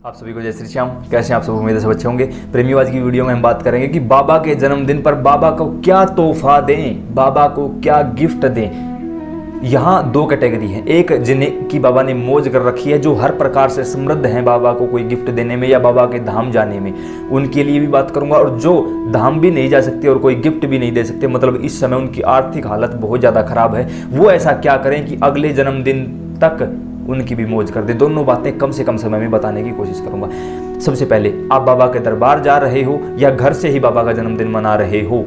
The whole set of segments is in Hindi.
आप सभी को जय श्री श्याम। कैसे हैं आप सब? उम्मीद है सब अच्छे होंगे। प्रेमियों, आज की वीडियो में हम बात करेंगे कि बाबा के जन्मदिन पर बाबा को क्या तोहफा दें, बाबा को क्या गिफ्ट दें। यहाँ दो कैटेगरी है, एक जिन्हें की बाबा ने मौज कर रखी है, जो हर प्रकार से समृद्ध हैं बाबा को कोई गिफ्ट देने में या बाबा के धाम जाने में, उनके लिए भी बात करूंगा। और जो धाम भी नहीं जा सकते और कोई गिफ्ट भी नहीं दे सकते, मतलब इस समय उनकी आर्थिक हालत बहुत ज़्यादा खराब है, वो ऐसा क्या करें कि अगले जन्मदिन तक उनकी भी मौज कर दे। दोनों बातें कम से कम समय में बताने की कोशिश करूंगा। सबसे पहले, आप बाबा के दरबार जा रहे हो या घर से ही बाबा का जन्मदिन मना रहे हो,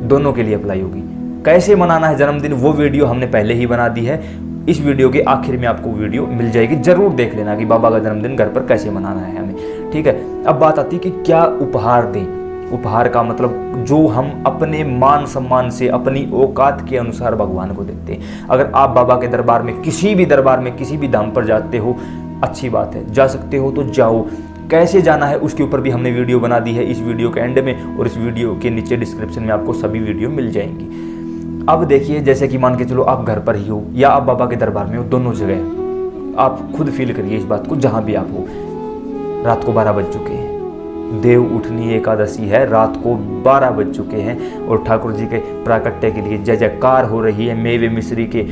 दोनों के लिए अप्लाई होगी। कैसे मनाना है जन्मदिन, वो वीडियो हमने पहले ही बना दी है। इस वीडियो के आखिर में आपको वीडियो मिल जाएगी, जरूर देख लेना कि बाबा का जन्मदिन घर पर कैसे मनाना है हमें। ठीक है, अब बात आती है कि क्या उपहार दें। उपहार का मतलब जो हम अपने मान सम्मान से, अपनी औकात के अनुसार भगवान को देते हैं। अगर आप बाबा के दरबार में, किसी भी दरबार में, किसी भी धाम पर जाते हो, अच्छी बात है, जा सकते हो तो जाओ। कैसे जाना है उसके ऊपर भी हमने वीडियो बना दी है इस वीडियो के एंड में, और इस वीडियो के नीचे डिस्क्रिप्शन में आपको सभी वीडियो मिल जाएंगी। अब देखिए, जैसे कि मान के चलो आप घर पर ही हो या आप बाबा के दरबार में हो, दोनों जगह आप खुद फील करिए इस बात को। जहां भी आप हो, रात को 12 बज चुके हैं, देव उठनी एकादशी है, रात को 12 बज चुके हैं और ठाकुर जी के प्राकट्य के लिए जय जयकार हो रही है। मेवे मिश्री के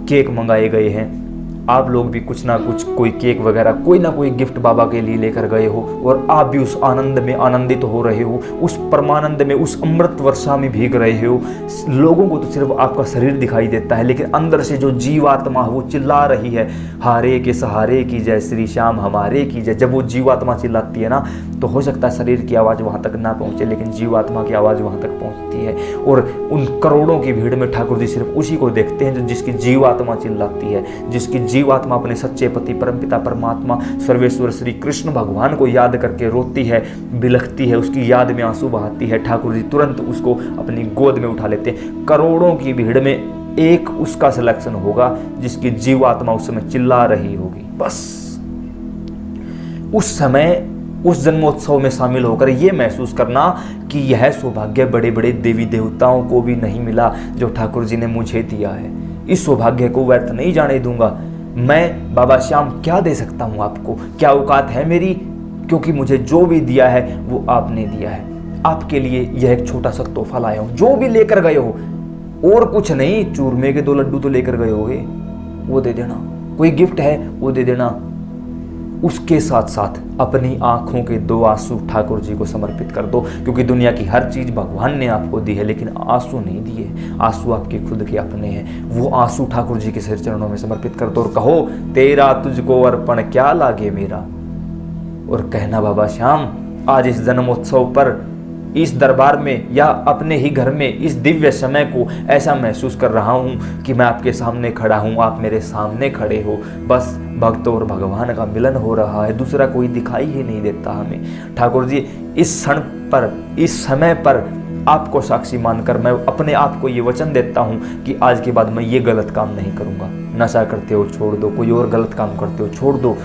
केक मंगाए गए हैं, आप लोग भी कुछ ना कुछ, कोई केक वगैरह, कोई ना कोई गिफ्ट बाबा के लिए लेकर गए हो और आप भी उस आनंद में आनंदित हो रहे हो, उस परमानंद में, उस अमृत वर्षा में भीग रहे हो। लोगों को तो सिर्फ आपका शरीर दिखाई देता है, लेकिन अंदर से जो जीवात्मा वो चिल्ला रही है, हारे के सहारे की जय, श्री श्याम हमारे की जय। जब वो जीवात्मा चिल्लाती है ना, तो हो सकता है शरीर की आवाज़ वहाँ तक ना पहुँचे, लेकिन जीवात्मा की आवाज़ वहाँ तक पहुँचती है। और उन करोड़ों की भीड़ में ठाकुर जी सिर्फ उसी को देखते हैं जो जिसकी जीवात्मा चिल्लाती है, जिसकी जीवात्मा अपने सच्चे पति परमपिता परमात्मा सर्वेश्वर श्री कृष्ण भगवान को याद करके रोती है, बिलखती है, उसकी याद में आंसू बहाती है। ठाकुर जी तुरंत उसको अपनी गोद में उठा लेते हैं। करोड़ों की भीड़ में एक उसका सिलेक्शन होगा जिसकी जीवात्मा उस समय चिल्ला रही होगी। बस उस समय, उस जन्मोत्सव में शामिल होकर ये महसूस करना कि यह सौभाग्य बड़े बड़े देवी देवताओं को भी नहीं मिला जो ठाकुर जी ने मुझे दिया है। इस सौभाग्य को व्यर्थ नहीं जाने दूंगा। मैं बाबा श्याम क्या दे सकता हूँ आपको, क्या औकात है मेरी, क्योंकि मुझे जो भी दिया है वो आपने दिया है। आपके लिए यह एक छोटा सा तोहफा लाया हूँ, जो भी लेकर गए हो, और कुछ नहीं, चूरमे के 2 लड्डू तो लेकर गए होगे, वो दे देना। कोई गिफ्ट है वो दे देना। उसके साथ साथ अपनी आंखों के 2 आंसू ठाकुर जी को समर्पित कर दो, क्योंकि दुनिया की हर चीज भगवान ने आपको दी है, लेकिन आंसू नहीं दिए। आंसू आपके खुद के अपने हैं। वो आंसू ठाकुर जी के सिर चरणों में समर्पित कर दो और कहो, तेरा तुझको अर्पण क्या लागे मेरा। और कहना, बाबा श्याम आज इस जन्मोत्सव पर, इस दरबार में या अपने ही घर में, इस दिव्य समय को ऐसा महसूस कर रहा हूँ कि मैं आपके सामने खड़ा हूँ, आप मेरे सामने खड़े हो। बस भक्त और भगवान का मिलन हो रहा है, दूसरा कोई दिखाई ही नहीं देता हमें। ठाकुर जी इस क्षण पर, इस समय पर आपको साक्षी मानकर मैं अपने आप को ये वचन देता हूँ कि आज के बाद मैं ये गलत काम नहीं करूँगा। नशा करते हो छोड़ दो, कोई और गलत काम करते हो छोड़ दो,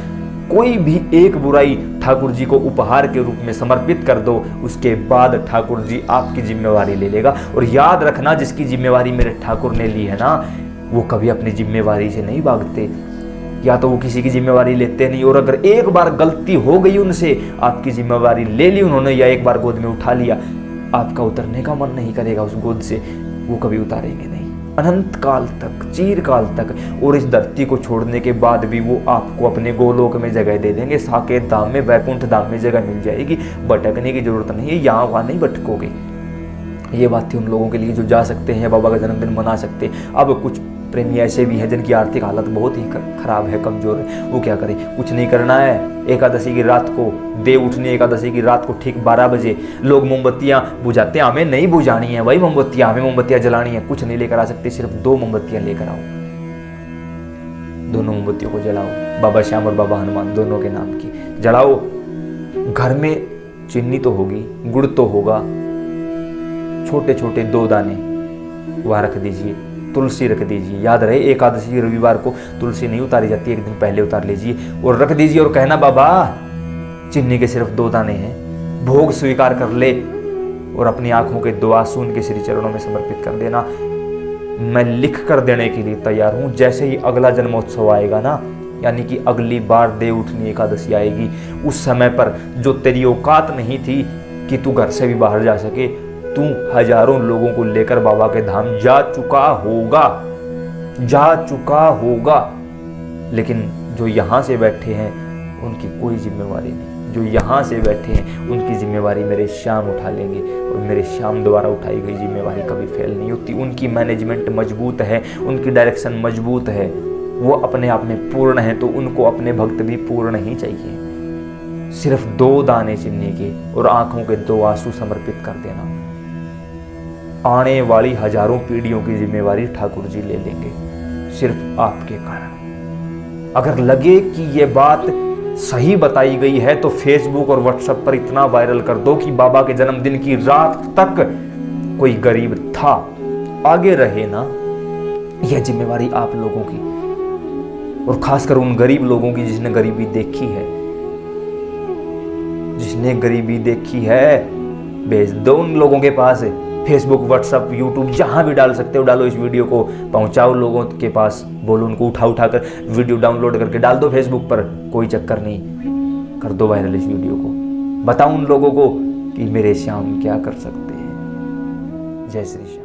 कोई भी एक बुराई ठाकुर जी को उपहार के रूप में समर्पित कर दो। उसके बाद ठाकुर जी आपकी जिम्मेवारी ले लेगा। और याद रखना, जिसकी जिम्मेवारी मेरे ठाकुर ने ली है ना, वो कभी अपनी जिम्मेवारी से नहीं भागते, या तो वो किसी की जिम्मेवारी लेते नहीं। और अगर एक बार गलती हो गई उनसे, आपकी जिम्मेवारी ले ली उन्होंने या एक बार गोद में उठा लिया, आपका उतरने का मन नहीं करेगा उस गोद से, वो कभी उतारेंगे नहीं, अनंत काल तक, चीरकाल तक। और इस धरती को छोड़ने के बाद भी वो आपको अपने गोलोक में जगह दे देंगे, साकेत धाम में, वैकुंठ धाम में जगह मिल जाएगी। भटकने की जरूरत नहीं है, यहाँ वहाँ नहीं भटकोगे। ये बात थी उन लोगों के लिए जो जा सकते हैं, बाबा का जन्मदिन मना सकते हैं। अब कुछ प्रेमी ऐसे भी हैं जिनकी आर्थिक हालत बहुत ही खराब है, कमजोर है, वो क्या करें? कुछ नहीं करना है। एकादशी की रात को, देव उठनी एकादशी की रात को ठीक 12 बजे लोग मोमबत्तियां बुझाते हैं। हमें नहीं बुझानी है भाई मोमबत्तियां, हमें मोमबत्तियां जलानी है। कुछ नहीं लेकर आ सकते, सिर्फ 2 मोमबत्तियां लेकर आओ, दोनों मोमबत्तियों को जलाओ, बाबा श्याम और बाबा हनुमान दोनों के नाम की जलाओ। घर में चीनी तो होगी, गुड़ तो होगा, छोटे छोटे 2 दाने वहाँ रख दीजिए, तुलसी रख दीजिए। याद रहे, एकादशी रविवार को तुलसी नहीं उतारी जाती, एक दिन पहले उतार लीजिए और रख दीजिए। और कहना, बाबा चीनी के सिर्फ 2 दाने हैं, भोग स्वीकार कर ले और अपनी आंखों के 2 आंसू उनके श्री चरणों में समर्पित कर देना। मैं लिख कर देने के लिए तैयार हूँ। जैसे ही अगला जन्मोत्सव आएगा ना, यानी कि अगली बार देव उठनी एकादशी आएगी, उस समय पर जो तेरी औकात नहीं थी कि तू घर से भी बाहर जा सके, तू हजारों लोगों को लेकर बाबा के धाम जा चुका होगा। लेकिन जो यहाँ से बैठे हैं उनकी कोई जिम्मेवारी नहीं, जो यहाँ से बैठे हैं उनकी जिम्मेवारी मेरे श्याम उठा लेंगे, और मेरे श्याम द्वारा उठाई गई जिम्मेवारी कभी फेल नहीं होती। उनकी मैनेजमेंट मजबूत है, उनकी डायरेक्शन मजबूत है, वो अपने आप में पूर्ण है, तो उनको अपने भक्त भी पूर्ण ही चाहिए। सिर्फ 2 दाने चीनी के और आंखों के 2 आंसू समर्पित कर देना, आने वाली हजारों पीढ़ियों की जिम्मेवारी ठाकुर जी ले लेंगे, सिर्फ आपके कारण। अगर लगे कि ये बात सही बताई गई है तो फेसबुक और व्हाट्सएप पर इतना वायरल कर दो कि बाबा के जन्मदिन की रात तक कोई गरीब था, आगे रहे ना। यह जिम्मेवारी आप लोगों की, और खासकर उन गरीब लोगों की जिसने गरीबी देखी है, जिसने गरीबी देखी है। भेज दो उन लोगों के पास, फेसबुक, व्हाट्सएप, यूट्यूब, जहां भी डाल सकते हो डालो, इस वीडियो को पहुंचाओ लोगों के पास, बोलो उनको उठा कर वीडियो डाउनलोड करके डाल दो फेसबुक पर, कोई चक्कर नहीं, कर दो वायरल इस वीडियो को। बताओ उन लोगों को कि मेरे श्याम क्या कर सकते हैं। जय श्री श्याम।